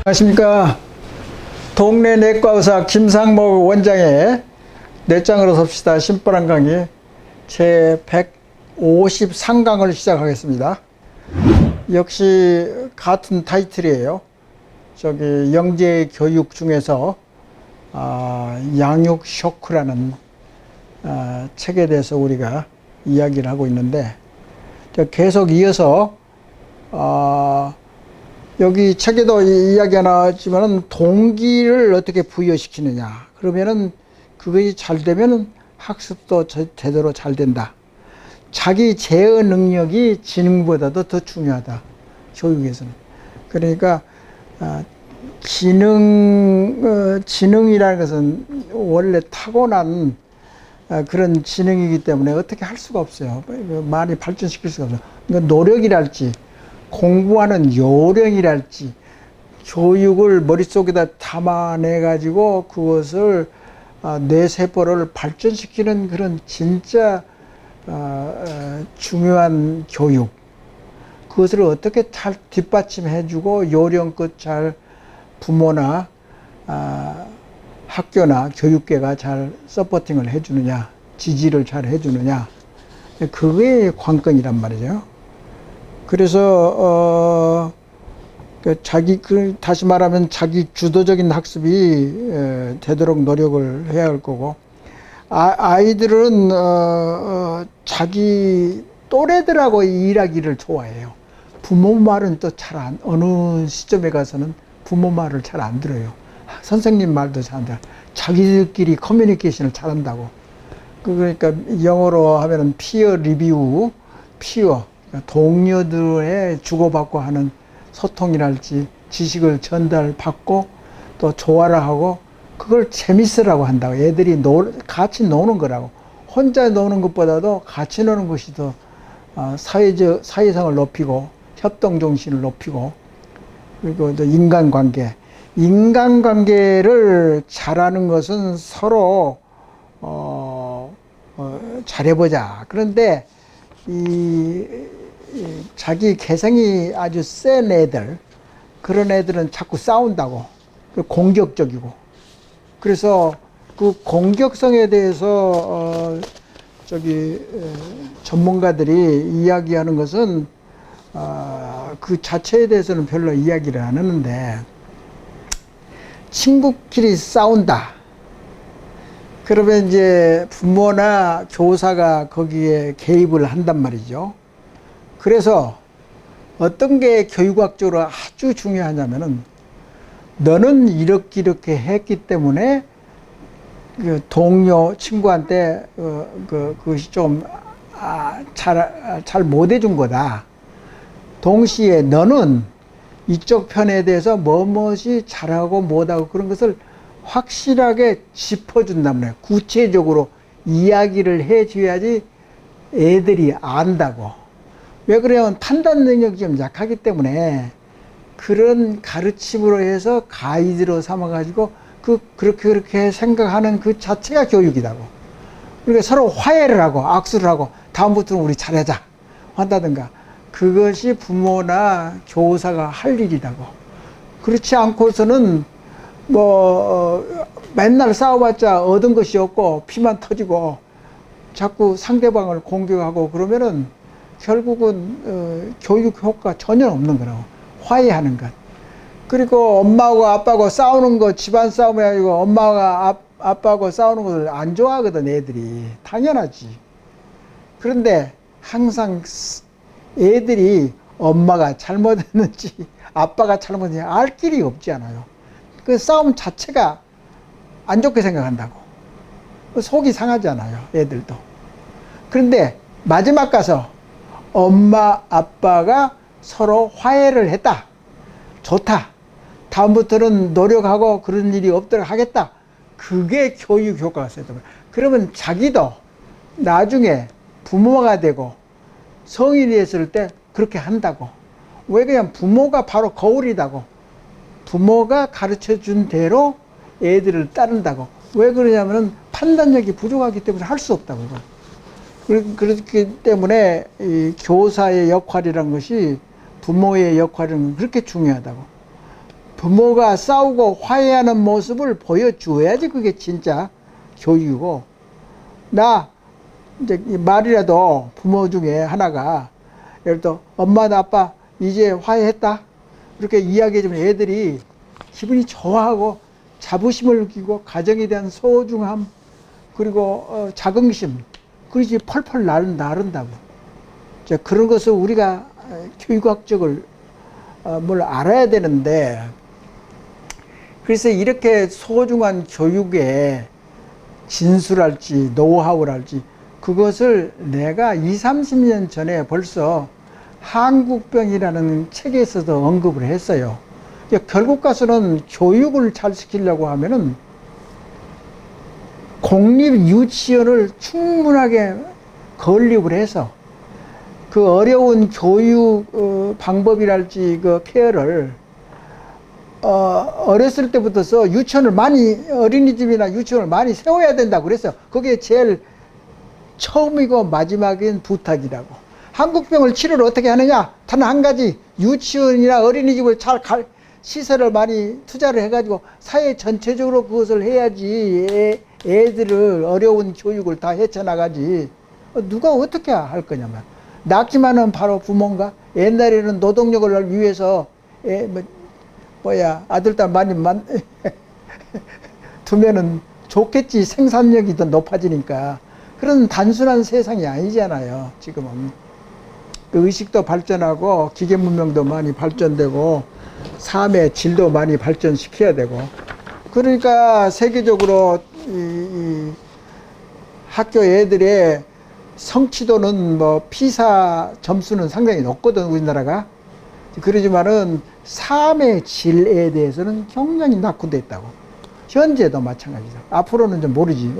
안녕하십니까. 동네 내과의사 김상목 원장의 뇌짱으로 섭시다 심보란 강의 제 153강을 시작하겠습니다. 역시 같은 타이틀이에요. 영재 교육 중에서 양육 쇼크라는 책에 대해서 우리가 이야기를 하고 있는데, 계속 이어서 여기 책에도 이야기가 나왔지만은 동기를 어떻게 부여시키느냐. 그러면은 그것이 잘 되면은 학습도 제대로 잘 된다. 자기 제어 능력이 지능보다도 더 중요하다. 교육에서는. 그러니까 지능이라는 것은 원래 타고난 그런 지능이기 때문에 어떻게 할 수가 없어요. 많이 발전시킬 수가 없어요. 그러니까 노력이랄지 공부하는 요령이랄지 교육을 머릿속에다 담아내 가지고 그것을 뇌세포를 발전시키는 그런 진짜 중요한 교육, 그것을 어떻게 잘 뒷받침해 주고 요령껏 잘 부모나 학교나 교육계가 잘 서포팅을 해 주느냐, 지지를 잘 해 주느냐, 그게 관건이란 말이죠. 그래서 다시 말하면 자기 주도적인 학습이 되도록 노력을 해야 할 거고, 아이들은 자기 또래들하고 일하기를 좋아해요. 부모 말은 또 어느 시점에 가서는 부모 말을 잘 안 들어요. 선생님 말도 잘 안 들어요. 자기들끼리 커뮤니케이션을 잘한다고. 그러니까 영어로 하면은 피어 리뷰, 피어, 동료들의 주고받고 하는 소통이랄지 지식을 전달받고 또 조화를 하고 그걸 재밌으라고 한다고. 애들이 같이 노는 거라고. 혼자 노는 것보다도 같이 노는 것이 더 사회성을 높이고 협동정신을 높이고, 그리고 또 인간관계를 잘하는 것은 서로 잘해보자. 그런데 자기 개성이 아주 센 애들, 그런 애들은 자꾸 싸운다고. 공격적이고. 그래서 그 공격성에 대해서 전문가들이 이야기하는 것은 그 자체에 대해서는 별로 이야기를 안 하는데, 친구끼리 싸운다. 그러면 이제 부모나 교사가 거기에 개입을 한단 말이죠. 그래서 어떤 게 교육학적으로 아주 중요하냐면은, 너는 이렇게 했기 때문에 그 동료 친구한테 그것이 좀 잘 못해준 거다. 동시에 너는 이쪽 편에 대해서 무엇이 잘하고 못하고 그런 것을 확실하게 짚어준단 말이에요. 구체적으로 이야기를 해줘야지 애들이 안다고. 왜 그러냐면 판단 능력이 좀 약하기 때문에 그런 가르침으로 해서 가이드로 삼아가지고 그렇게 생각하는 그 자체가 교육이라고. 그러니까 서로 화해를 하고 악수를 하고 다음부터는 우리 잘하자 한다든가, 그것이 부모나 교사가 할 일이라고. 그렇지 않고서는 맨날 싸워봤자 얻은 것이 없고 피만 터지고 자꾸 상대방을 공격하고 그러면은 결국은 교육 효과 전혀 없는 거라고. 화해하는 것. 그리고 엄마하고 아빠하고 싸우는 거, 집안 싸움이 아니고 엄마가 아빠하고 싸우는 것을 안 좋아하거든, 애들이. 당연하지. 그런데 항상 애들이 엄마가 잘못했는지 아빠가 잘못했는지 알 길이 없지 않아요. 그 싸움 자체가 안 좋게 생각한다고. 속이 상하잖아요, 애들도. 그런데 마지막 가서 엄마 아빠가 서로 화해를 했다. 좋다. 다음부터는 노력하고 그런 일이 없도록 하겠다. 그게 교육 효과가 있어요. 그러면 자기도 나중에 부모가 되고 성인이 됐을 때 그렇게 한다고. 왜 그냥 부모가 바로 거울이다고. 부모가 가르쳐 준 대로 애들을 따른다고. 왜 그러냐면은 판단력이 부족하기 때문에 할 수 없다고. 그렇기 때문에 이 교사의 역할이란 것이 부모의 역할은 그렇게 중요하다고. 부모가 싸우고 화해하는 모습을 보여줘야지 그게 진짜 교육이고. 나 이제 말이라도 부모 중에 하나가 예를 들어 엄마 나 아빠 이제 화해했다 이렇게 이야기해주면 애들이 기분이 좋아하고 자부심을 느끼고 가정에 대한 소중함 그리고 자긍심 그러지 펄펄 나른다고. 그런 것을 우리가 교육학적을 뭘 알아야 되는데, 그래서 이렇게 소중한 교육의 진술할지 노하우랄지 그것을 내가 20, 30년 전에 벌써 한국병이라는 책에서도 언급을 했어요. 결국 가서는 교육을 잘 시키려고 하면은 공립 유치원을 충분하게 건립을 해서 그 어려운 교육 방법이랄지 그 케어를 어렸을 때부터서 유치원을 많이 어린이집이나 유치원을 많이 세워야 된다고 그랬어요. 그게 제일 처음이고 마지막인 부탁이라고. 한국병을 치료를 어떻게 하느냐? 단 한 가지, 유치원이나 어린이집을 잘 시설을 많이 투자를 해가지고 사회 전체적으로 그것을 해야지 애들을 어려운 교육을 다 헤쳐나가지. 누가 어떻게 할 거냐면. 낙지만은 바로 부모인가? 옛날에는 노동력을 위해서 아들, 딸 많이 두면은 좋겠지. 생산력이 더 높아지니까. 그런 단순한 세상이 아니잖아요, 지금은. 그 의식도 발전하고, 기계 문명도 많이 발전되고, 삶의 질도 많이 발전시켜야 되고. 그러니까 세계적으로 이 학교 애들의 성취도는 피사 점수는 상당히 높거든, 우리나라가. 그러지만은 삶의 질에 대해서는 굉장히 낙후돼 있다고. 현재도 마찬가지다. 앞으로는 좀 모르지.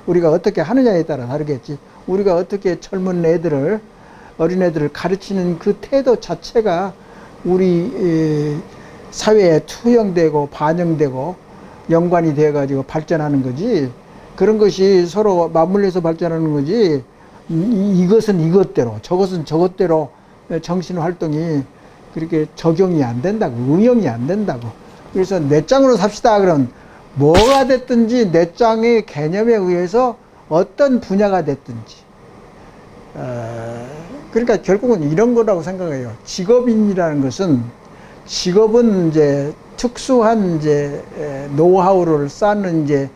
우리가 어떻게 하느냐에 따라 다르겠지. 우리가 어떻게 젊은 애들을, 어린애들을 가르치는 그 태도 자체가 우리 사회에 투영되고 반영되고 연관이 되어가지고 발전하는 거지. 그런 것이 서로 맞물려서 발전하는 거지. 이것은 이것대로, 저것은 저것대로 정신활동이 그렇게 적용이 안 된다고, 응용이 안 된다고. 그래서 뇌짱으로 삽시다. 그럼 뭐가 됐든지 뇌짱의 개념에 의해서 어떤 분야가 됐든지. 그러니까 결국은 이런 거라고 생각해요. 직업인이라는 것은, 직업은 이제 특수한 이제 노하우를 쌓는 이제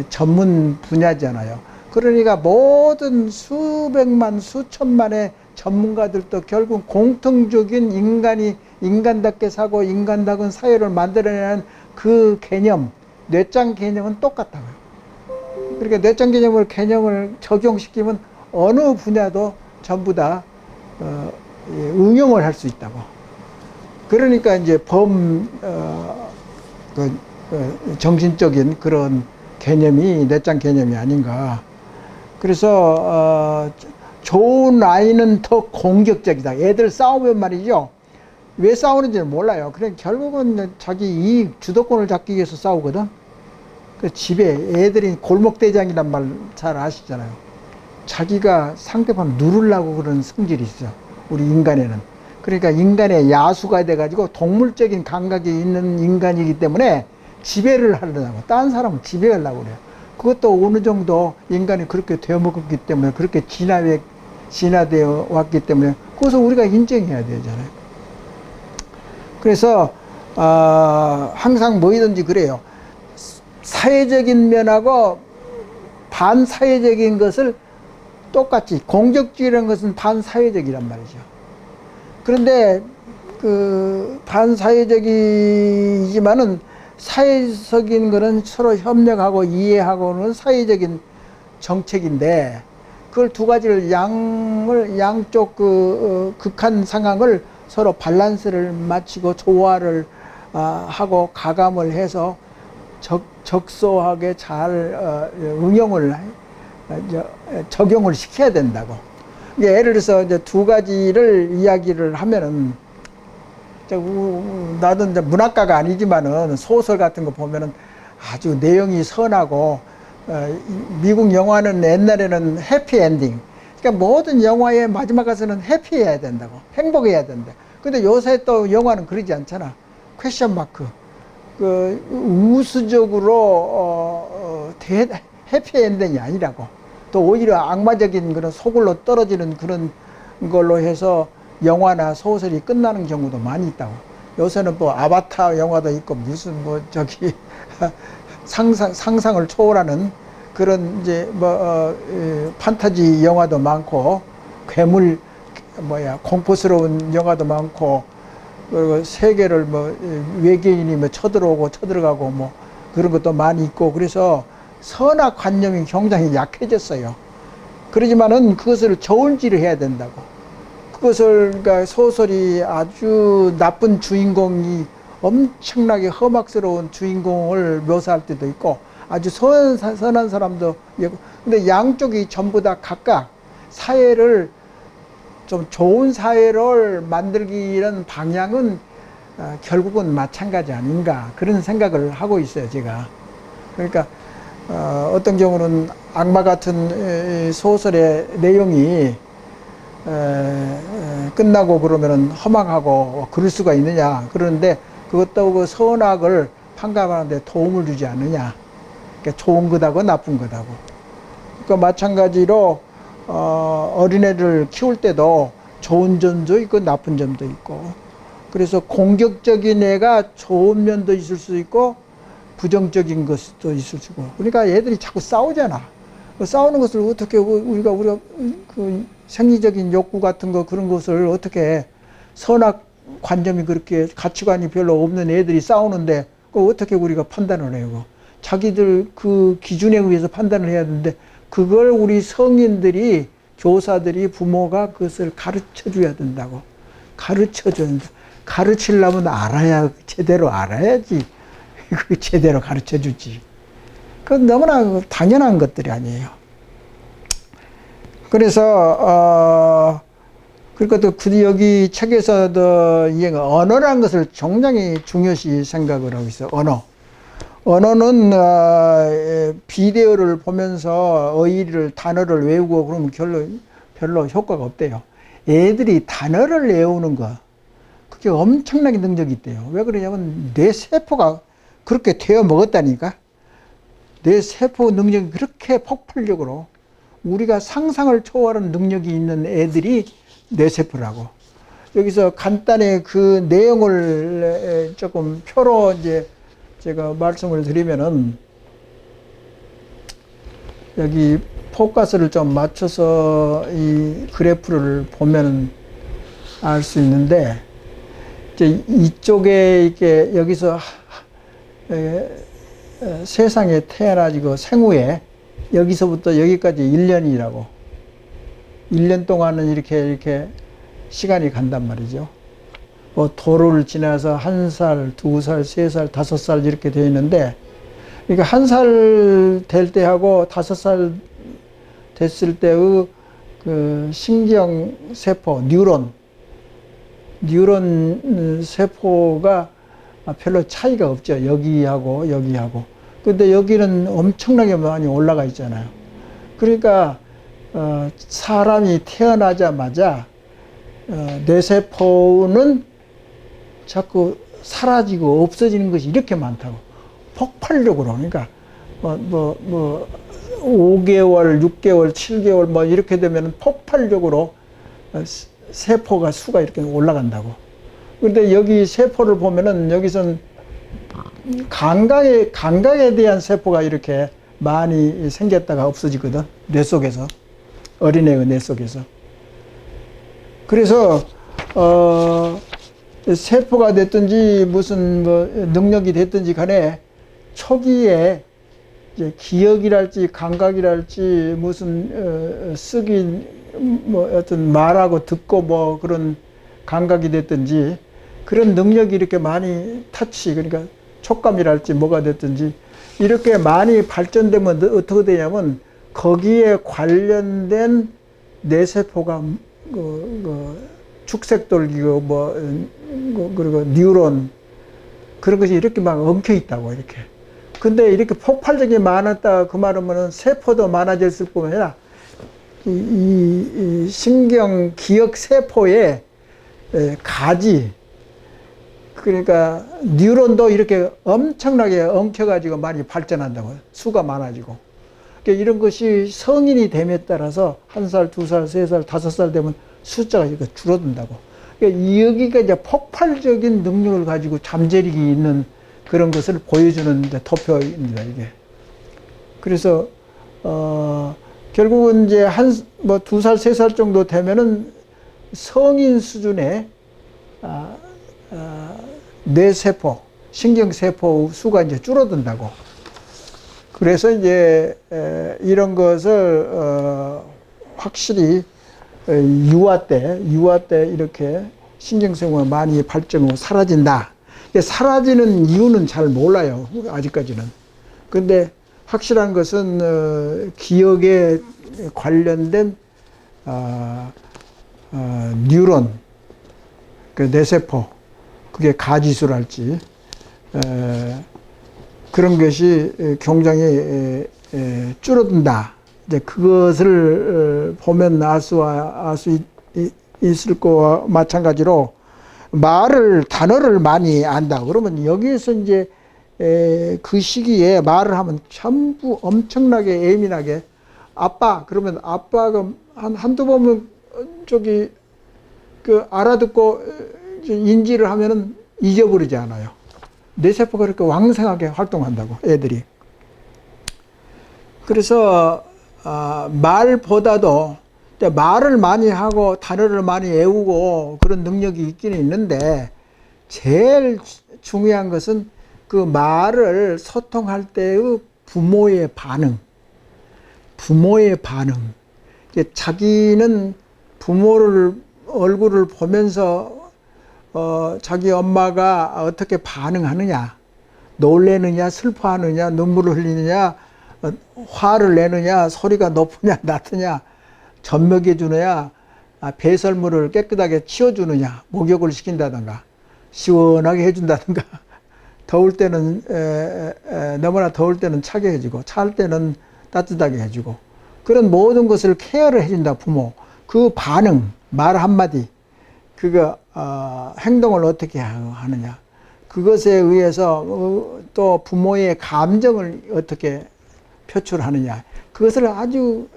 전문 분야잖아요. 그러니까 모든 수백만, 수천만의 전문가들도 결국 공통적인 인간답게 사고 인간다운 사회를 만들어내는 그 개념, 뇌짱 개념은 똑같다고요. 그러니까 뇌짱 개념을 적용시키면 어느 분야도 전부 다 응용을 할 수 있다고. 그러니까 이제 정신적인 그런 개념이 뇌짱 개념이 아닌가. 그래서 좋은 아이는 더 공격적이다. 애들 싸우면 말이죠. 왜 싸우는지는 몰라요. 그래 결국은 자기 이익, 주도권을 잡기 위해서 싸우거든. 그 집에 애들이 골목대장이란 말 잘 아시잖아요. 자기가 상대방 누르려고 그러는 성질이 있어요. 우리 인간에는. 그러니까 인간의 야수가 돼가지고 동물적인 감각이 있는 인간이기 때문에 지배를 하려고. 다른 사람은 지배하려고 그래요. 그것도 어느 정도 인간이 그렇게 되어먹었기 때문에, 그렇게 진화되어 왔기 때문에, 그것을 우리가 인정해야 되잖아요. 그래서, 항상 뭐이든지 그래요. 사회적인 면하고 반사회적인 것을 똑같이, 공격주의라는 것은 반사회적이란 말이죠. 그런데, 반사회적이지만은 사회적인 거는 서로 협력하고 이해하고는 사회적인 정책인데, 그걸 두 가지를 양쪽 극한 상황을 서로 밸런스를 맞추고 조화를 하고 가감을 해서 적소하게 잘 적용을 시켜야 된다고. 예를 들어서 이제 두 가지를 이야기를 하면은, 나도 이제 문학가가 아니지만은 소설 같은 거 보면은 아주 내용이 선하고, 미국 영화는 옛날에는 해피엔딩. 그러니까 모든 영화의 마지막 가서는 해피해야 된다고. 행복해야 된다. 근데 요새 또 영화는 그러지 않잖아. 퀘션 마크. 그 우수적으로 해피엔딩이 아니라고. 또 오히려 악마적인 그런 소굴로 떨어지는 그런 걸로 해서 영화나 소설이 끝나는 경우도 많이 있다고. 요새는 뭐 아바타 영화도 있고 무슨 뭐 저기 상상을 초월하는 그런 이제 뭐 판타지 영화도 많고, 괴물 공포스러운 영화도 많고, 그리고 세계를 뭐 외계인이 뭐 쳐들어가고 뭐 그런 것도 많이 있고, 그래서 선악관념이 굉장히 약해졌어요. 그러지만은 그것을 저울질을 해야 된다고. 그것을, 그러니까 소설이 아주 나쁜 주인공이 엄청나게 험악스러운 주인공을 묘사할 때도 있고, 아주 선한 사람도 있고, 근데 양쪽이 전부 다 각각 사회를 좀 좋은 사회를 만들기는 방향은 결국은 마찬가지 아닌가, 그런 생각을 하고 있어요, 제가. 그러니까 어떤 경우는 악마 같은 소설의 내용이 끝나고 그러면은 험악하고 그럴 수가 있느냐. 그러는데 그것도 그 선악을 판가름하는데 도움을 주지 않느냐. 그러니까 좋은 것하고 나쁜 것하고. 그러니까 마찬가지로 어린애를 키울 때도 좋은 점도 있고 나쁜 점도 있고, 그래서 공격적인 애가 좋은 면도 있을 수 있고 부정적인 것도 있을 수 있고, 그러니까 애들이 자꾸 싸우잖아. 싸우는 것을 어떻게 우리가 그 생리적인 욕구 같은 거, 그런 것을 어떻게, 선악 관점이 그렇게 가치관이 별로 없는 애들이 싸우는데 그걸 어떻게 우리가 판단을 해요? 자기들 그 기준에 의해서 판단을 해야 되는데, 그걸 우리 성인들이, 교사들이, 부모가 그것을 가르쳐 줘야 된다고. 가르쳐줘야 된다. 가르치려면 제대로 알아야지. 그 제대로 가르쳐 주지. 그건 너무나 당연한 것들이 아니에요. 그래서 그리고 또 여기 책에서도 언어라는 것을 굉장히 중요시 생각을 하고 있어요. 언어는 비디오를 보면서 단어를 외우고 그러면 별로 효과가 없대요. 애들이 단어를 외우는 거, 그게 엄청나게 능력이 있대요. 왜 그러냐면 뇌 세포가 그렇게 되어 먹었다니까. 뇌 세포 능력이 그렇게 폭발적으로, 우리가 상상을 초월하는 능력이 있는 애들이 뇌 세포라고. 여기서 간단히 그 내용을 조금 표로 이제 제가 말씀을 드리면은, 여기 포커스를 좀 맞춰서 이 그래프를 보면 알 수 있는데, 이제 이쪽에 이렇게 여기서 세상에 태어나지고 생후에 여기서부터 여기까지 1년이라고. 1년 동안은 이렇게 시간이 간단 말이죠. 뭐 도로를 지나서 1살, 2살, 3살, 5살 이렇게 되어 있는데, 그러니까 1살 될 때하고 5살 됐을 때의 그 신경 세포, 뉴런 세포가 별로 차이가 없죠. 여기하고 여기하고. 근데 여기는 엄청나게 많이 올라가 있잖아요. 그러니까 사람이 태어나자마자 뇌세포는 자꾸 사라지고 없어지는 것이 이렇게 많다고. 폭발적으로. 그러니까 5개월, 6개월, 7개월 뭐 이렇게 되면 폭발적으로 세포가 수가 이렇게 올라간다고. 근데 여기 세포를 보면은 여기선 감각에 대한 세포가 이렇게 많이 생겼다가 없어지거든. 뇌 속에서. 어린애의 뇌 속에서. 그래서 세포가 됐든지 무슨 뭐 능력이 됐든지 간에 초기에 이제 기억이랄지 감각이랄지 무슨 쓰기 뭐 어떤 말하고 듣고 뭐 그런 감각이 됐든지 그런 능력이 이렇게 많이 그러니까 촉감이랄지 뭐가 됐든지 이렇게 많이 발전되면 어떻게 되냐면 거기에 관련된 뇌세포가 축색돌기고 그리고 뉴런 그런 것이 이렇게 막 엉켜 있다고 이렇게. 근데 이렇게 폭발적이 많았다 그 말은 세포도 많아졌을 뿐만 아니라 이 신경 기억 세포의 가지 그러니까 뉴런도 이렇게 엄청나게 엉켜가지고 많이 발전한다고. 수가 많아지고. 그러니까 이런 것이 성인이 됨에 따라서 1살, 2살, 3살, 5살 되면 숫자가 이렇게 줄어든다고. 그러니까 여기가 이제 폭발적인 능력을 가지고 잠재력이 있는 그런 것을 보여주는 도표입니다, 이게. 그래서, 결국은 이제 2살, 3살 정도 되면은 성인 수준의, 뇌세포, 신경세포 수가 이제 줄어든다고. 그래서 이제, 이런 것을, 확실히, 유아 때 이렇게 신경세포가 많이 발전하고 사라진다. 사라지는 이유는 잘 몰라요, 아직까지는. 근데 확실한 것은, 기억에 관련된, 뉴런, 그 뇌세포, 그게 가지수랄지, 그런 것이 굉장히 줄어든다. 이제 그것을 보면 알 수 있을 거와 마찬가지로 단어를 많이 안다. 그러면 여기에서 이제 그 시기에 말을 하면 전부 엄청나게 예민하게 아빠, 그러면 아빠가 한두 번은 알아듣고 인지를 하면은 잊어버리지 않아요. 뇌세포가 그렇게 왕성하게 활동한다고, 애들이. 그래서, 말보다도, 말을 많이 하고 단어를 많이 외우고 그런 능력이 있기는 있는데, 제일 중요한 것은 그 말을 소통할 때의 부모의 반응. 자기는 부모를 얼굴을 보면서 자기 엄마가 어떻게 반응하느냐, 놀래느냐, 슬퍼하느냐, 눈물을 흘리느냐, 화를 내느냐, 소리가 높으냐, 낮으냐, 젖먹여 주느냐, 배설물을 깨끗하게 치워주느냐, 목욕을 시킨다든가, 시원하게 해준다든가, 더울 때는 너무나 더울 때는 차게 해주고, 차할 때는 따뜻하게 해주고, 그런 모든 것을 케어를 해준다, 부모. 그 반응, 말 한마디, 행동을 어떻게 하느냐. 그것에 의해서 또 부모의 감정을 어떻게 표출하느냐. 그것을 아주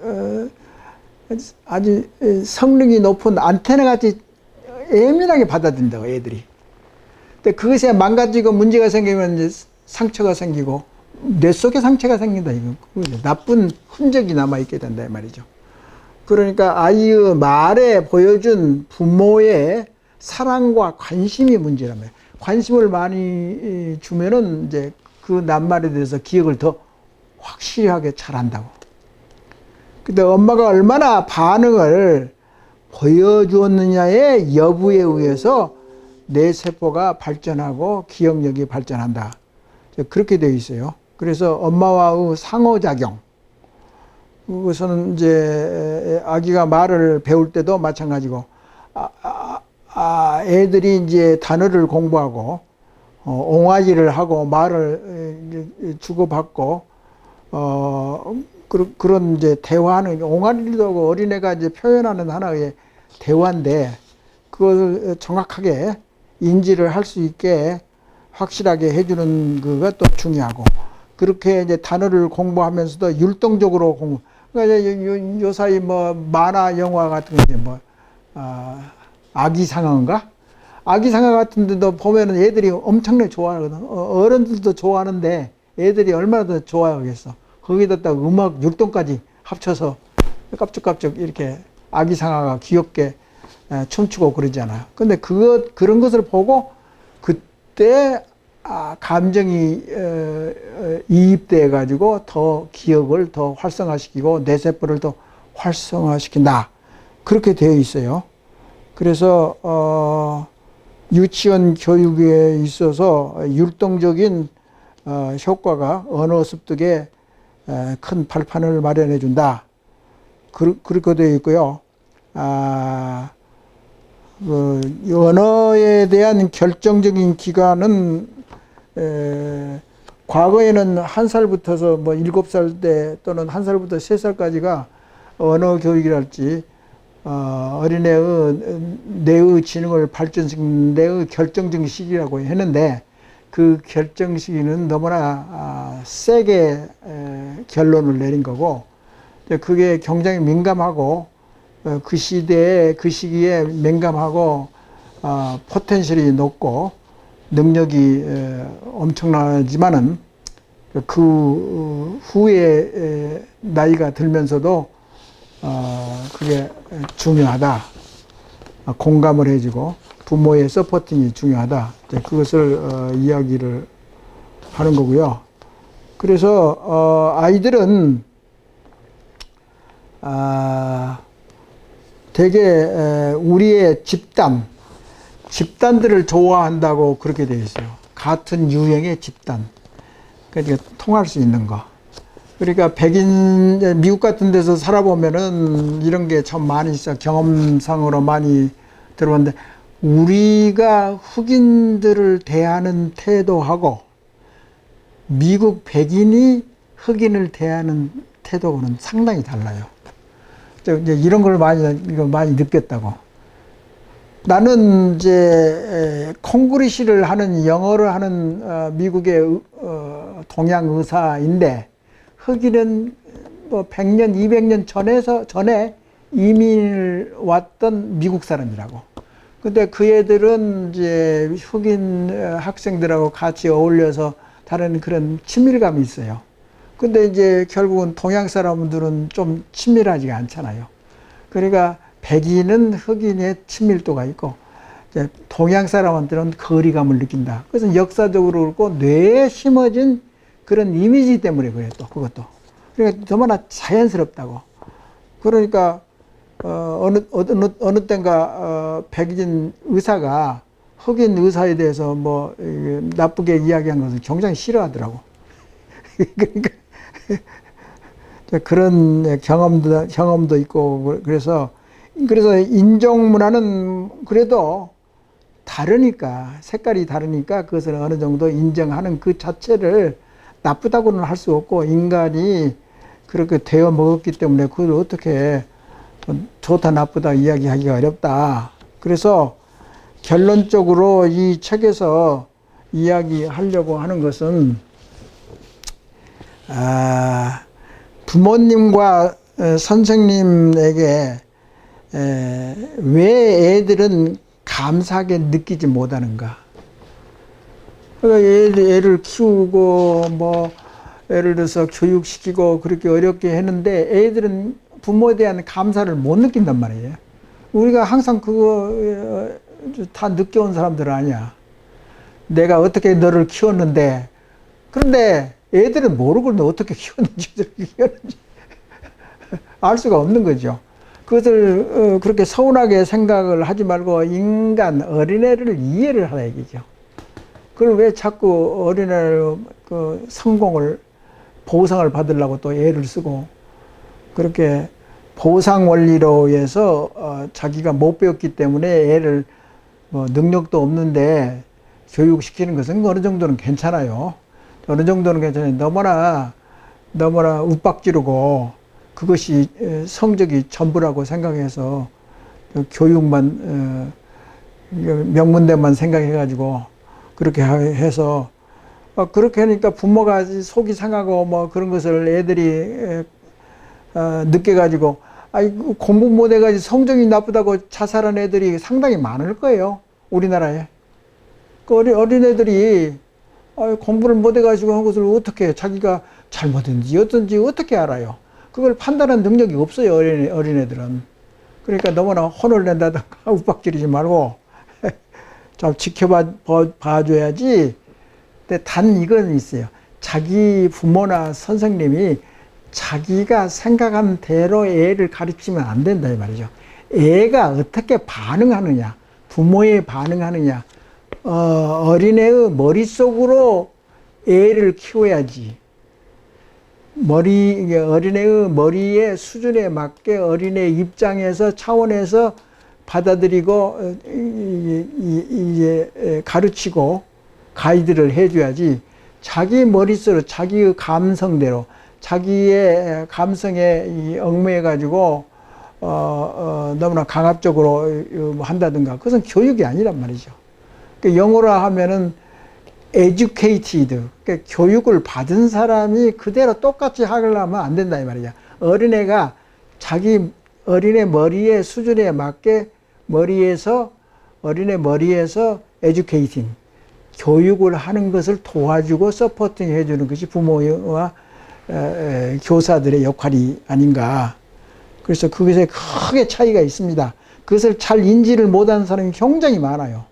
성능이 높은 안테나 같이 예민하게 받아들인다고, 애들이. 근데 그것에 망가지고 문제가 생기면 이제 상처가 생기고, 뇌 속에 상처가 생긴다. 이거 나쁜 흔적이 남아있게 된다, 이 말이죠. 그러니까 아이의 말에 보여준 부모의 사랑과 관심이 문제라며. 관심을 많이 주면은 이제 그 낱말에 대해서 기억을 더 확실하게 잘한다고. 근데 엄마가 얼마나 반응을 보여주었느냐의 여부에 의해서 뇌세포가 발전하고 기억력이 발전한다. 그렇게 되어 있어요. 그래서 엄마와의 상호작용. 그것은 이제 아기가 말을 배울 때도 마찬가지고, 애들이 이제 단어를 공부하고, 옹알이를 하고, 말을 주고받고, 그런 이제 대화하는, 옹알이도 하고 어린애가 이제 표현하는 하나의 대화인데, 그걸 정확하게 인지를 할 수 있게 확실하게 해주는 그가 또 중요하고, 그렇게 이제 단어를 공부하면서도 율동적으로 그러니까 요사이 만화 영화 같은 거 이제 아기상어인가? 아기상어 같은 데도 보면은 애들이 엄청나게 좋아하거든. 어른들도 좋아하는데 애들이 얼마나 더 좋아하겠어. 거기다 음악 율동까지 합쳐서 깜짝깜짝 이렇게 아기상어가 귀엽게 춤추고 그러잖아요. 근데 그런 것을 보고 그때 감정이 이입돼 가지고 더 기억을 더 활성화시키고 뇌세포를 더 활성화시킨다. 그렇게 되어 있어요. 그래서 유치원 교육에 있어서 율동적인 효과가 언어 습득에 큰 발판을 마련해 준다. 그렇게 되어 있고요. 언어에 대한 결정적인 기간은 과거에는 1살부터서 7살 때 또는 1살부터 3살까지가 언어 교육이랄지 어린애의 뇌의 지능을 발전시키는 데의 결정적인 시기라고 했는데 그 결정 시기는 너무나 세게 결론을 내린 거고 그게 굉장히 민감하고 그 시기에 민감하고 포텐셜이 높고 능력이 엄청나지만은 그 후에 나이가 들면서도 그게 중요하다. 공감을 해주고 부모의 서포팅이 중요하다. 그것을 이야기를 하는 거고요. 그래서 아이들은 되게 우리의 집단들을 좋아한다고 그렇게 되어 있어요. 같은 유형의 집단. 그러니까 통할 수 있는 거. 그러니까 미국 같은 데서 살아보면은 이런 게 참 많이 있어. 경험상으로 많이 들어봤는데, 우리가 흑인들을 대하는 태도하고 미국 백인이 흑인을 대하는 태도는 상당히 달라요. 이제 이런 걸 많이 느꼈다고. 나는 이제 콩그리시를 하는 영어를 하는 미국의 동양 의사인데 흑인은 뭐 100년, 200년 전에 이민을 왔던 미국 사람이라고. 근데 그 애들은 이제 흑인 학생들하고 같이 어울려서 다른 그런 친밀감이 있어요. 근데 이제 결국은 동양 사람들은 좀 친밀하지가 않잖아요. 그러니까 백인은 흑인의 친밀도가 있고 이제 동양 사람들은 거리감을 느낀다. 그것은 역사적으로 그렇고 뇌에 심어진 그런 이미지 때문에 그래 또 그것도. 그러니까 너무나 자연스럽다고. 그러니까 어느 땐가 백인 의사가 흑인 의사에 대해서 뭐 나쁘게 이야기한 것을 굉장히 싫어하더라고. 그러니까 그런 경험도 있고 그래서 인종 문화는 그래도 다르니까 색깔이 다르니까 그것을 어느 정도 인정하는 그 자체를 나쁘다고는 할 수 없고 인간이 그렇게 되어 먹었기 때문에 그걸 어떻게 좋다 나쁘다 이야기하기가 어렵다. 그래서 결론적으로 이 책에서 이야기하려고 하는 것은 부모님과 선생님에게 왜 애들은 감사하게 느끼지 못하는가. 그러니까 애를 키우고 뭐 예를 들어서 교육시키고 그렇게 어렵게 했는데 애들은 부모에 대한 감사를 못 느낀단 말이에요. 우리가 항상 그거 다 느껴온 사람들은 아니야. 내가 어떻게 너를 키웠는데, 그런데 애들은 모르고 너 어떻게 키웠는지 알 수가 없는 거죠. 그것을 그렇게 서운하게 생각을 하지 말고 인간 어린애를 이해를 하라 얘기죠. 그걸 왜 자꾸 어린애를 그 성공을 보상을 받으려고 또 애를 쓰고 그렇게 보상 원리로 해서 자기가 못 배웠기 때문에 애를 뭐 능력도 없는데 교육시키는 것은 어느 정도는 괜찮아요. 어느 정도는 괜찮아요. 너무나 윽박지르고 그것이 성적이 전부라고 생각해서 교육만 명문대만 생각해가지고 그렇게 해서 그렇게 하니까 부모가 속이 상하고 뭐 그런 것을 애들이 느껴가지고 공부 못해가지고 성적이 나쁘다고 자살한 애들이 상당히 많을 거예요. 우리나라에. 그 어린애들이 공부를 못해가지고 한 것을 어떻게 자기가 잘못했는지 어떤지 어떻게 알아요. 그걸 판단하는 능력이 없어요. 어린애들은. 그러니까 너무나 혼을 낸다든가 윽박지르지 말고 좀 지켜봐줘야지. 근데 단 이건 있어요. 자기 부모나 선생님이 자기가 생각한 대로 애를 가르치면 안 된다 이 말이죠. 애가 어떻게 반응하느냐, 부모의 반응하느냐, 어린애의 머릿속으로 애를 키워야지. 어린애의 머리의 수준에 맞게 어린애 입장에서 차원에서 받아들이고 이제 가르치고 가이드를 해줘야지. 자기 머릿속으로 자기의 감성대로 자기의 감성에 얽매여 가지고 너무나 강압적으로 한다든가 그것은 교육이 아니란 말이죠. 그러니까 영어로 하면은 educated, 그러니까 교육을 받은 사람이 그대로 똑같이 하려면 안 된다 이 말이야. 어린애가 자기 어린애 머리의 수준에 맞게 어린애 머리에서 educating, 교육을 하는 것을 도와주고 서포팅 해주는 것이 부모와 교사들의 역할이 아닌가. 그래서 그것에 크게 차이가 있습니다. 그것을 잘 인지를 못하는 사람이 굉장히 많아요.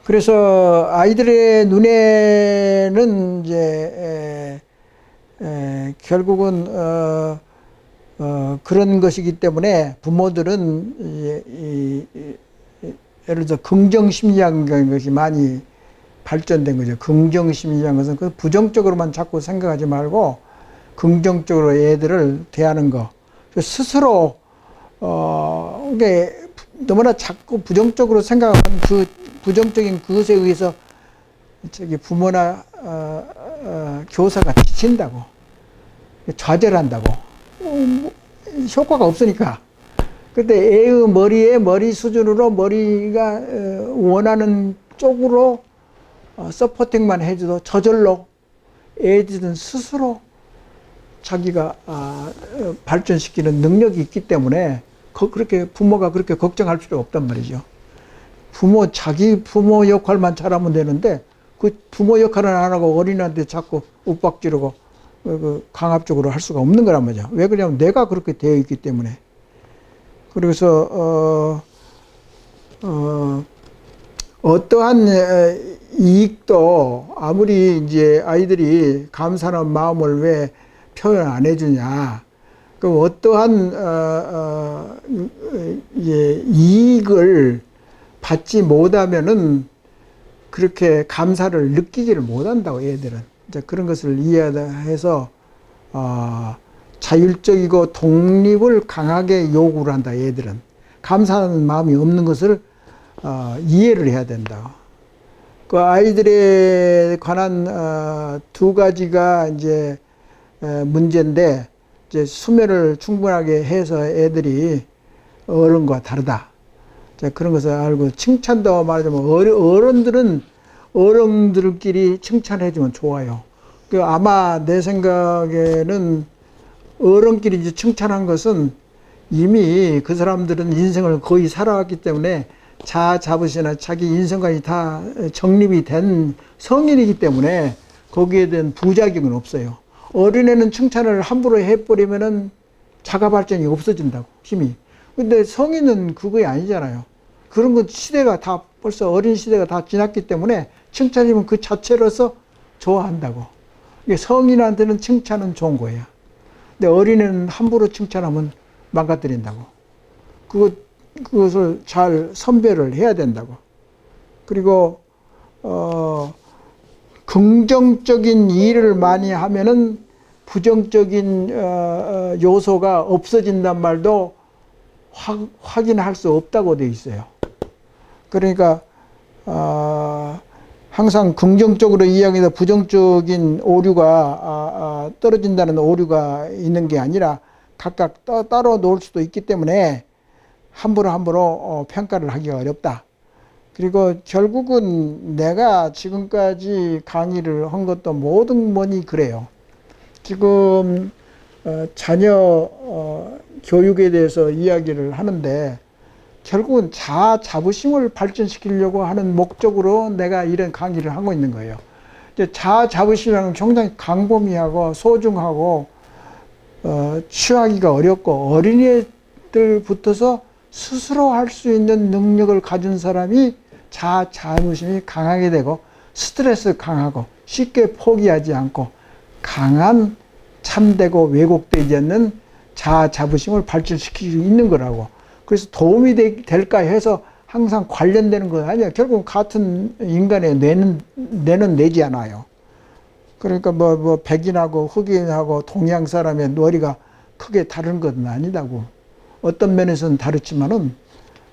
그래서 아이들의 눈에는 이제 결국은 그런 것이기 때문에 부모들은 예를 들어 긍정심리학이라는 것이 많이 발전된 거죠. 긍정심리라는 것은 그 부정적으로만 자꾸 생각하지 말고 긍정적으로 애들을 대하는 거. 스스로 이게 너무나 자꾸 부정적으로 생각하면 그 부정적인 그것에 의해서 부모나 교사가 지친다고, 좌절한다고, 효과가 없으니까. 그때 애의 머리 수준으로 머리가 원하는 쪽으로 서포팅만 해줘도 저절로 애들은 스스로 자기가 발전시키는 능력이 있기 때문에 그렇게 부모가 그렇게 걱정할 필요 없단 말이죠. 자기 부모 역할만 잘하면 되는데 그 부모 역할은 안 하고 어린이한테 자꾸 윽박지르고 강압적으로 할 수가 없는 거란 말이죠. 왜 그러냐면 내가 그렇게 되어 있기 때문에. 그래서 어떠한 이익도 아무리 이제 아이들이 감사하는 마음을 왜 표현 안 해주냐. 그 어떠한 이익을 받지 못하면은 그렇게 감사를 느끼지를 못한다고 애들은. 이제 그런 것을 이해해서 자율적이고 독립을 강하게 요구를 한다. 애들은 감사하는 마음이 없는 것을 이해를 해야 된다. 그 아이들에 관한 두 가지가 이제 문제인데, 이제 수면을 충분하게 해서 애들이 어른과 다르다. 그런 것을 알고 칭찬도 말하자면 어른들끼리 칭찬해주면 좋아요. 아마 내 생각에는 어른끼리 이제 칭찬한 것은 이미 그 사람들은 인생을 거의 살아왔기 때문에 자아 자부심이나 자기 인생관이 다 정립이 된 성인이기 때문에 거기에 대한 부작용은 없어요. 어린애는 칭찬을 함부로 해버리면은 자가 발전이 없어진다고, 힘이. 근데 성인은 그게 아니잖아요. 그런 건 시대가 다 벌써 어린 시대가 다 지났기 때문에 칭찬이면 그 자체로서 좋아한다고. 성인한테는 칭찬은 좋은 거예요. 근데 어린애는 함부로 칭찬하면 망가뜨린다고. 그것을 잘 선별을 해야 된다고. 그리고 긍정적인 일을 많이 하면은 부정적인 요소가 없어진단 말도 확인할 수 없다고 되어 있어요. 그러니까 항상 긍정적으로 이야기해서 부정적인 오류가 떨어진다는 오류가 있는 게 아니라 각각 따로 놓을 수도 있기 때문에 함부로 평가를 하기가 어렵다. 그리고 결국은 내가 지금까지 강의를 한 것도 모든 뭐니 그래요. 지금 자녀 교육에 대해서 이야기를 하는데 결국은 자아 자부심을 발전시키려고 하는 목적으로 내가 이런 강의를 하고 있는 거예요. 자아 자부심이라는 굉장히 광범위하고 소중하고 취하기가 어렵고 어린이들부터서 스스로 할 수 있는 능력을 가진 사람이 자아 자부심이 강하게 되고 스트레스 강하고 쉽게 포기하지 않고 강한 참되고 왜곡되지 않는 자아 자부심을 발전시킬 수 있는 거라고. 그래서 도움이 될까 해서 항상 관련되는 건 아니야. 결국 같은 인간의 뇌는 내지 않아요. 그러니까 뭐 백인하고 흑인하고 동양 사람의 뇌리가 크게 다른 건 아니다고. 어떤 면에서는 다르지만은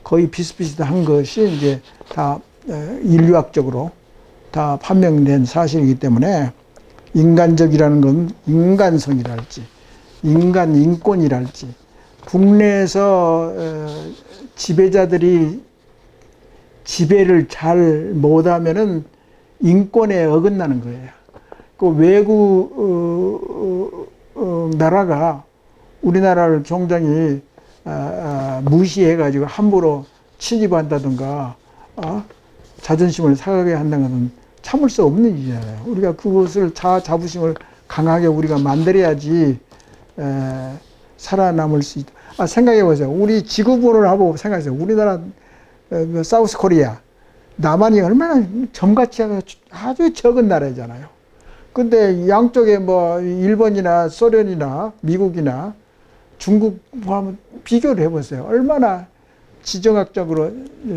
거의 비슷비슷한 것이 이제 다 인류학적으로 다 판명된 사실이기 때문에 인간적이라는 건 인간성이랄지 인간 인권이랄지 국내에서 지배자들이 지배를 잘 못하면은 인권에 어긋나는 거예요. 그 외국 나라가 우리나라를 굉장히 무시해가지고 함부로 침입한다든가 자존심을 상하게 한다는 것은 참을 수 없는 일이잖아요. 우리가 그것을 자부심을 강하게 우리가 만들어야지 살아남을 수 있다. 생각해 보세요. 우리 지구본을 하고 생각하세요. 우리나라 사우스 코리아 남한이 얼마나 점가치가 아주 적은 나라잖아요. 근데 양쪽에 뭐 일본이나 소련이나 미국이나 중국 하면 비교를 해보세요. 얼마나 지정학적으로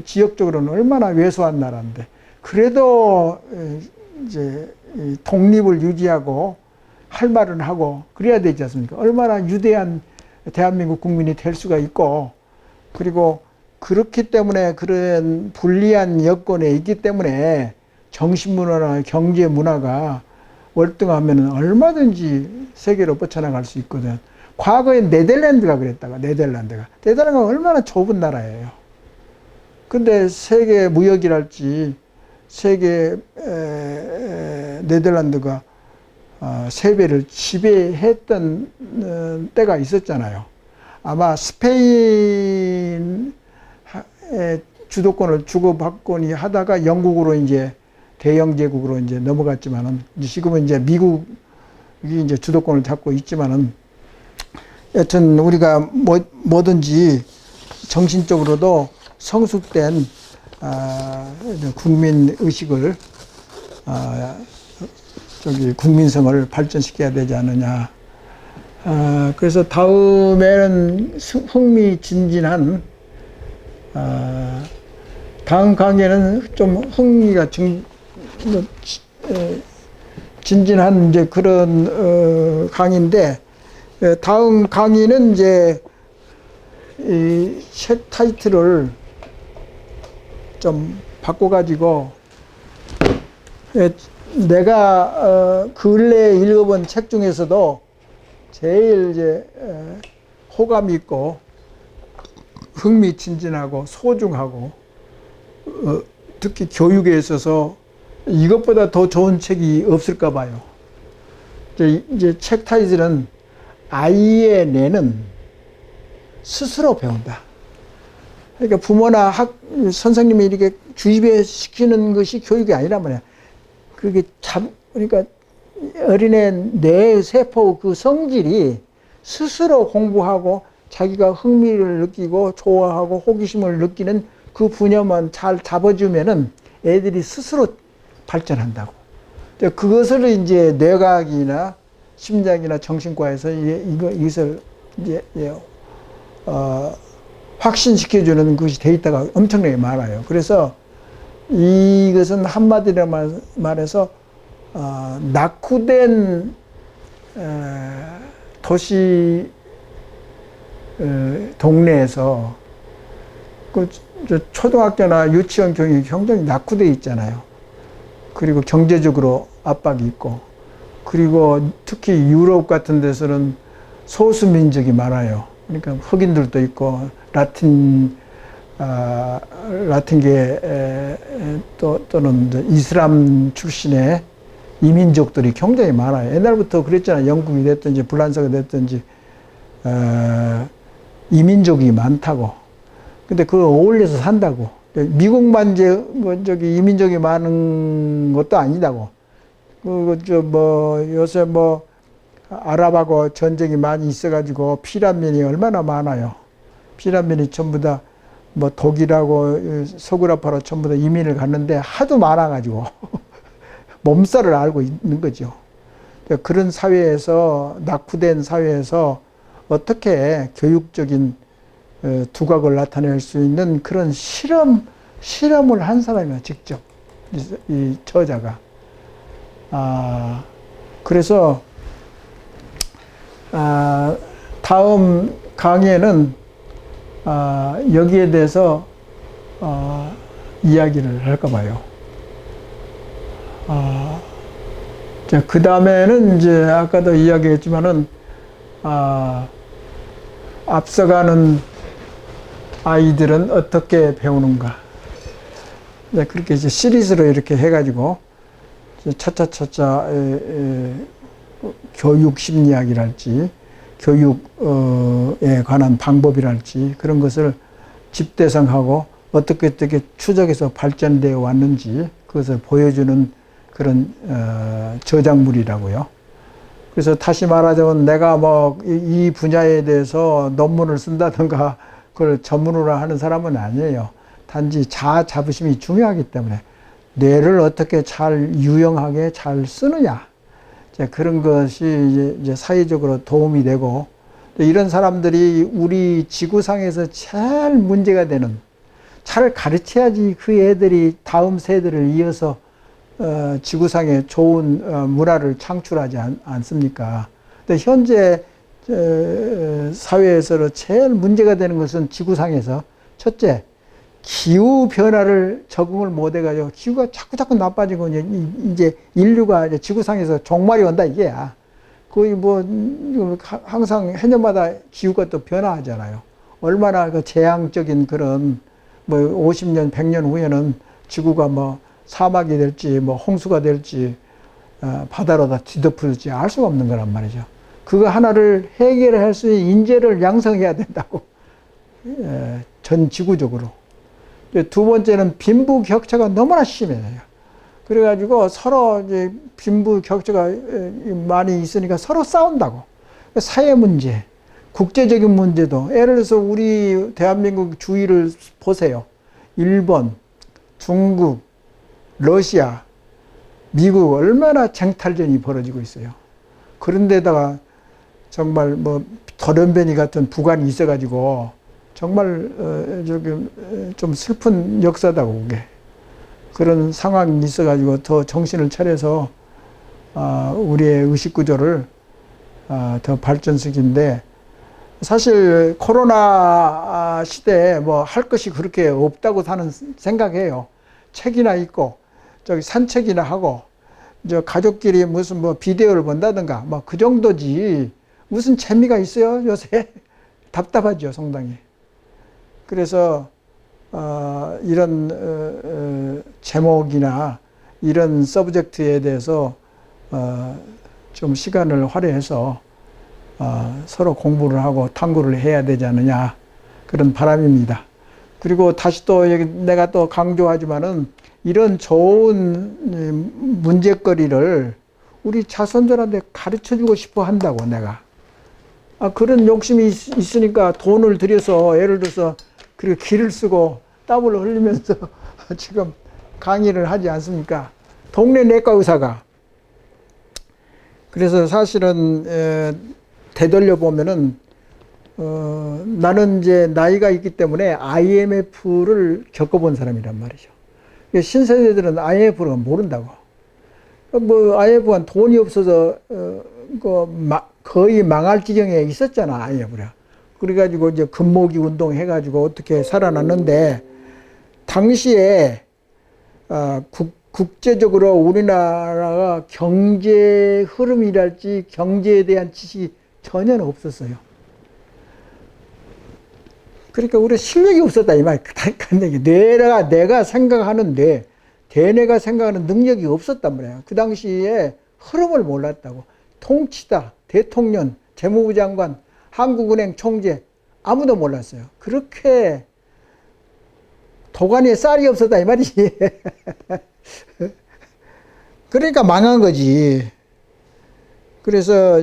지역적으로는 얼마나 왜소한 나라인데 그래도 이제 독립을 유지하고 할 말은 하고 그래야 되지 않습니까? 얼마나 위대한 대한민국 국민이 될 수가 있고 그리고 그렇기 때문에 그런 불리한 여건에 있기 때문에 정신문화나 경제문화가 월등하면 얼마든지 세계로 뻗쳐나갈 수 있거든. 과거에 네덜란드가 그랬다가 네덜란드가 얼마나 좁은 나라예요. 근데 세계 무역이랄지 세계 네덜란드가 세배를 지배했던 때가 있었잖아요. 아마 스페인의 주도권을 주고받고니 하다가 영국으로 이제 대영 제국으로 이제 넘어갔지만은 지금은 이제 미국이 이제 주도권을 잡고 있지만은 여튼 우리가 뭐든지 정신적으로도 성숙된 국민 의식을 국민성을 발전시켜야 되지 않느냐. 그래서 다음에는 흥미진진한 다음 강의는 좀 흥미가 진진한 이제 그런 강의인데 다음 강의는 이제 이 책 타이틀을 좀 바꿔가지고 내가 근래에 읽어본 책 중에서도 제일 이제 호감 있고 흥미진진하고 소중하고 특히 교육에 있어서 이것보다 더 좋은 책이 없을까 봐요. 이제 책 타이틀은 아이의 뇌는 스스로 배운다. 그러니까 부모나 선생님이 이렇게 주입시키는 것이 교육이 아니란 말이야. 그게 그러니까 어린애 뇌 세포 그 성질이 스스로 공부하고 자기가 흥미를 느끼고 좋아하고 호기심을 느끼는 그 분야만 잘 잡아주면은 애들이 스스로 발전한다고. 그것을 이제 뇌과학이나 심리학이나 정신과에서 이것을 이제 확신시켜주는 것이 데이터가 엄청나게 많아요. 그래서 이것은 한마디로 말해서 낙후된 도시 동네에서 그 초등학교나 유치원 교육이 굉장히 낙후되어 있잖아요. 그리고 경제적으로 압박이 있고 그리고 특히 유럽 같은 데서는 소수 민족이 많아요. 그러니까 흑인들도 있고 라틴계 또는 이슬람 출신의 이민족들이 굉장히 많아요. 옛날부터 그랬잖아요. 영국이 됐든지 불란서가 됐든지 이민족이 많다고. 근데 그걸 어울려서 산다고. 미국만 이제 이민족이 많은 것도 아니다고. 요새 아랍하고 전쟁이 많이 있어가지고 피난민이 얼마나 많아요. 피난민이 전부 다 독일하고 서구라파로 전부 다 이민을 갔는데 하도 많아가지고 몸살을 앓고 있는 거죠. 그런 사회에서 낙후된 사회에서 어떻게 교육적인 두각을 나타낼 수 있는 그런 실험을 한 사람이야, 직접 이 저자가. 그래서 다음 강의에는 여기에 대해서 이야기를 할까 봐요. 그 다음에는 이제 아까도 이야기했지만은 아, 앞서가는 아이들은 어떻게 배우는가. 네, 그렇게 이제 시리즈로 이렇게 해가지고 차차차차 교육 심리학이랄지 교육에 관한 방법이랄지 그런 것을 집대성하고 어떻게 추적해서 발전되어 왔는지 그것을 보여주는 그런 저작물이라고요. 그래서 다시 말하자면 내가 뭐 이 분야에 대해서 논문을 쓴다든가 그걸 전문으로 하는 사람은 아니에요. 단지 자아 자부심이 중요하기 때문에 뇌를 어떻게 잘 유용하게 잘 쓰느냐. 그런 것이 이제 사회적으로 도움이 되고 이런 사람들이 우리 지구상에서 제일 문제가 되는 잘 가르쳐야지 그 애들이 다음 세대를 이어서 지구상에 좋은 문화를 창출하지 않습니까? 근데 현재 사회에서 제일 문제가 되는 것은 지구상에서 첫째, 기후 변화를 적응을 못 해가지고 기후가 자꾸 나빠지고 이제 인류가 이제 지구상에서 종말이 온다 이게야. 거의 뭐 항상 해년마다 기후가 또 변화하잖아요. 얼마나 그 재앙적인 그런 뭐 50년, 100년 후에는 지구가 뭐 사막이 될지 뭐 홍수가 될지 바다로 다 뒤덮을지 알 수가 없는 거란 말이죠. 그거 하나를 해결할 수 있는 인재를 양성해야 된다고. 전 지구적으로. 두 번째는 빈부격차가 너무나 심해요. 그래가지고 서로 이제 빈부격차가 많이 있으니까 서로 싸운다고. 사회 문제, 국제적인 문제도 예를 들어서 우리 대한민국 주위를 보세요. 일본, 중국, 러시아, 미국 얼마나 쟁탈전이 벌어지고 있어요. 그런데다가 정말 뭐 돌연변이 같은 북한이 있어가지고 정말 저기 좀 슬픈 역사다고 그게. 그런 상황이 있어가지고 더 정신을 차려서 우리의 의식구조를 더 발전시키는데 사실 코로나 시대에 뭐 할 것이 그렇게 없다고 하는 생각해요. 책이나 읽고 저기 산책이나 하고 저 가족끼리 무슨 뭐 비디오를 본다든가 뭐 그 정도지 무슨 재미가 있어요 요새. 답답하죠 상당히. 그래서 이런 제목이나 이런 서브젝트에 대해서 좀 시간을 할애해서 서로 공부를 하고 탐구를 해야 되지 않느냐 그런 바람입니다. 그리고 다시 또 내가 또 강조하지만은 이런 좋은 문제거리를 우리 자손들한테 가르쳐주고 싶어 한다고 내가. 그런 욕심이 있으니까 돈을 들여서 예를 들어서 그리고 기를 쓰고 땀을 흘리면서 지금 강의를 하지 않습니까? 동네 내과 의사가. 그래서 사실은 되돌려 보면은 나는 이제 나이가 있기 때문에 IMF를 겪어본 사람이란 말이죠. 신세대들은 IMF를 모른다고. 뭐 IMF가 돈이 없어서 거의 망할 지경에 있었잖아 IMF가. 그래가지고 이제 금모기 운동 해가지고 어떻게 살아났는데 당시에 국제적으로 우리나라가 경제 흐름이랄지 경제에 대한 지식이 전혀 없었어요. 그러니까 우리 실력이 없었다 이 말. 내가 생각하는 대뇌가 생각하는 능력이 없었단 말이에요. 그 당시에 흐름을 몰랐다고. 통치다, 대통령, 재무부 장관, 한국은행 총재 아무도 몰랐어요. 그렇게 도가니에 쌀이 없었다 이 말이지. 그러니까 망한 거지. 그래서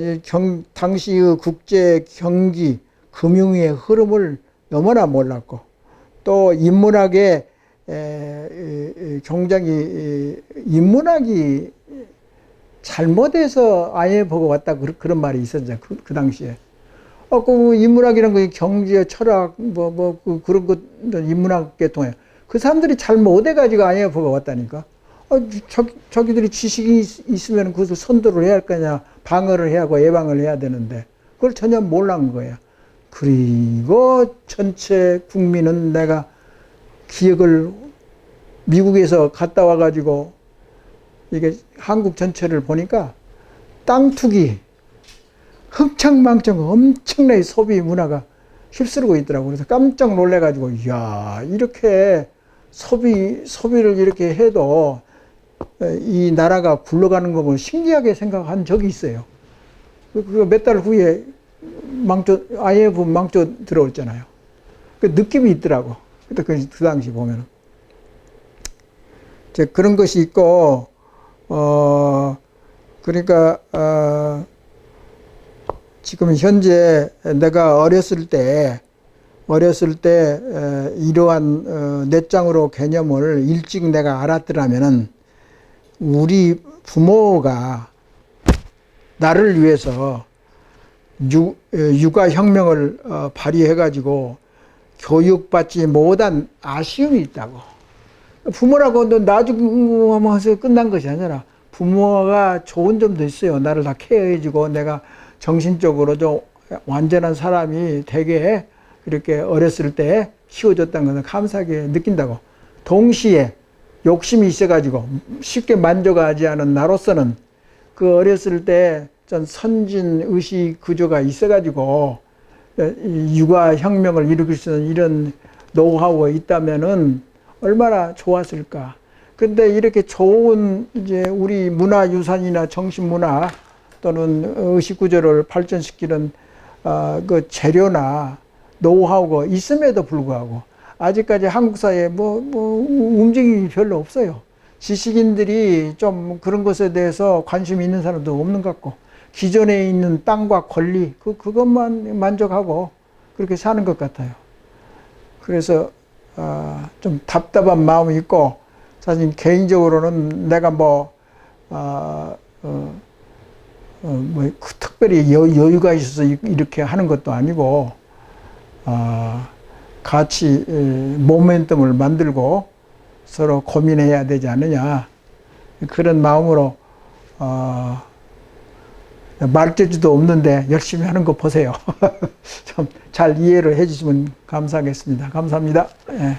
당시의 국제 경기, 금융의 흐름을 너무나 몰랐고 또 인문학의 굉장히 인문학이 잘못해서 IMF가 왔다 그런 말이 있었죠. 그 당시에. 그 인문학이라는 거 경제, 철학, 그런 것 인문학 계통에 그 사람들이 잘못해가지고 IMF가 왔다니까. 자기들이 지식이 있으면 그것을 선도를 해야 할 거냐, 방어를 해야 하고 예방을 해야 되는데 그걸 전혀 몰란 거야. 그리고 전체 국민은 내가 기억을 미국에서 갔다 와가지고 이게 한국 전체를 보니까 땅 투기, 흥청망청 엄청나게 소비 문화가 휩쓸고 있더라고요. 그래서 깜짝 놀래가지고, 이야, 이렇게 소비를 이렇게 해도 이 나라가 굴러가는 거 보면 신기하게 생각한 적이 있어요. 그 몇 달 후에 IMF 망조 들어왔잖아요. 그 느낌이 있더라고. 그때 그 당시 보면은. 이제 그런 것이 있고, 그러니까, 지금 현재 내가 어렸을 때 이러한 넷장으로 개념을 일찍 내가 알았더라면은 우리 부모가 나를 위해서 육아혁명을 발휘해가지고 교육받지 못한 아쉬움이 있다고. 부모라고 너 나중에 하면서 끝난 것이 아니라 부모가 좋은 점도 있어요. 나를 다 케어해주고 내가 정신적으로 좀 완전한 사람이 되게 이렇게 어렸을 때 키워줬다는 것을 감사하게 느낀다고. 동시에 욕심이 있어가지고 쉽게 만족하지 않은 나로서는 그 어렸을 때 전 선진 의식 구조가 있어가지고 육아혁명을 일으킬 수 있는 이런 노하우가 있다면은 얼마나 좋았을까. 근데 이렇게 좋은 이제 우리 문화유산이나 정신문화 또는 의식구조를 발전시키는 그 재료나 노하우가 있음에도 불구하고 아직까지 한국 사회에 움직임이 별로 없어요. 지식인들이 좀 그런 것에 대해서 관심이 있는 사람도 없는 것 같고 기존에 있는 땅과 권리 그것만 만족하고 그렇게 사는 것 같아요. 그래서 좀 답답한 마음이 있고 사실 개인적으로는 내가 특별히 여유가 있어서 이렇게 하는 것도 아니고 같이 모멘텀을 만들고 서로 고민해야 되지 않느냐 그런 마음으로 말재주도 없는데 열심히 하는 거 보세요. 좀 잘 이해를 해주시면 감사하겠습니다. 감사합니다. 예.